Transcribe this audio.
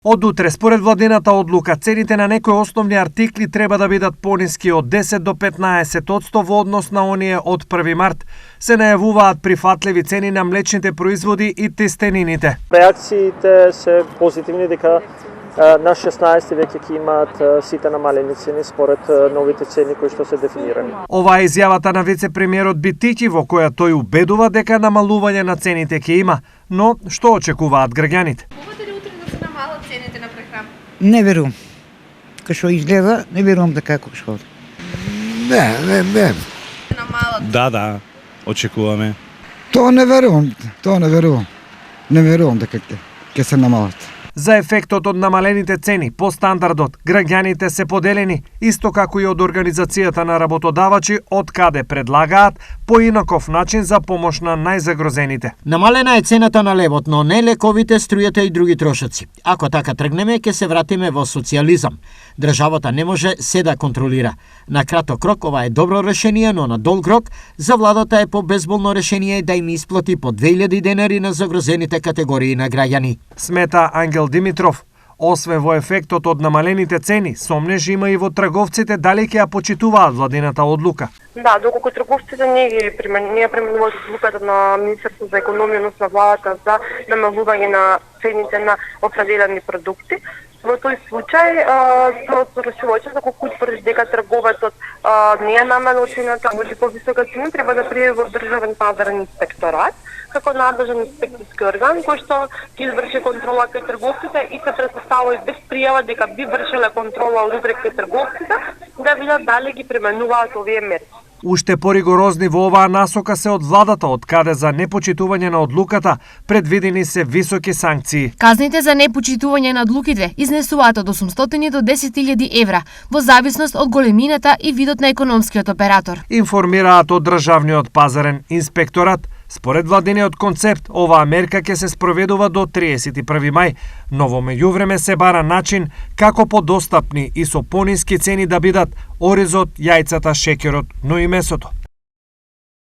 Од утре, според владината одлука, цените на некои основни артикли треба да бидат пониски од 10 до 15% во однос на оние од 1 март. Се најавуваат прифатливи цени на млечните производи и тестенините. Реакциите се позитивни дека на 16 веќе ќе имаат сите намалени цени според новите цени кои што се дефинирани. Ова е изјавата на вице-премиерот Битики во која тој убедува дека намалување на цените ќе има, но што очекуваат граѓаните? Цените на прехрана? Не верувам. Кај што изгледа, не верувам дека како ќе ходи. Не. Да, очекуваме. Тоа не верувам. Не верувам дека ќе се намалат. За ефектот од намалените цени по стандардот, граѓаните се поделени, исто како и од организацијата на работодавачи, од каде предлагаат поинаков начин за помош на најзагрозените. Намалена е цената на левот, но не лековите, струјата и други трошоци. Ако така тргнеме, ќе се вратиме во социјализам. Државата не може се да контролира. На краток рок ова е добро решение, но на долг рок за владата е побезболно решение да им исплати по 2000 денари на загрозените категории на граѓани. Смета Ангел Димитров. Освен во ефектот од намалените цени, сомнеж има и во трговците дали ќе ја почитуваат владината одлука. Да, доколку трговците не применуваат одлуката на Министерството за економија, односно владата за намалување на цените на определени продукти, во тој случај раčunovođa доколку тврди дека трговецот не е намалил цената, може повисока цена, треба да пријави во државен пазарен инспекторат како надлежен инспекцијски орган кој што ќе изврши контрола кај трговците и се претпоставува без пријава дека би вршеле контрола од утре кај трговците да видат дали ги применуваат овие мерки. Уште поригорозни во оваа насока се од владата, од каде за непочитување на одлуката предвидени се високи санкции. Казните за непочитување на одлуките изнесуваат од 800 до 10.000 евра, во зависност од големината и видот на економскиот оператор. Информираат од државниот пазарен инспекторат. Според владиниот концепт, оваа мерка ќе се спроведува до 31 мај, но во меѓувреме се бара начин како подостапни и со пониски цени да бидат оризот, јајцата, шеќерот, но и месото.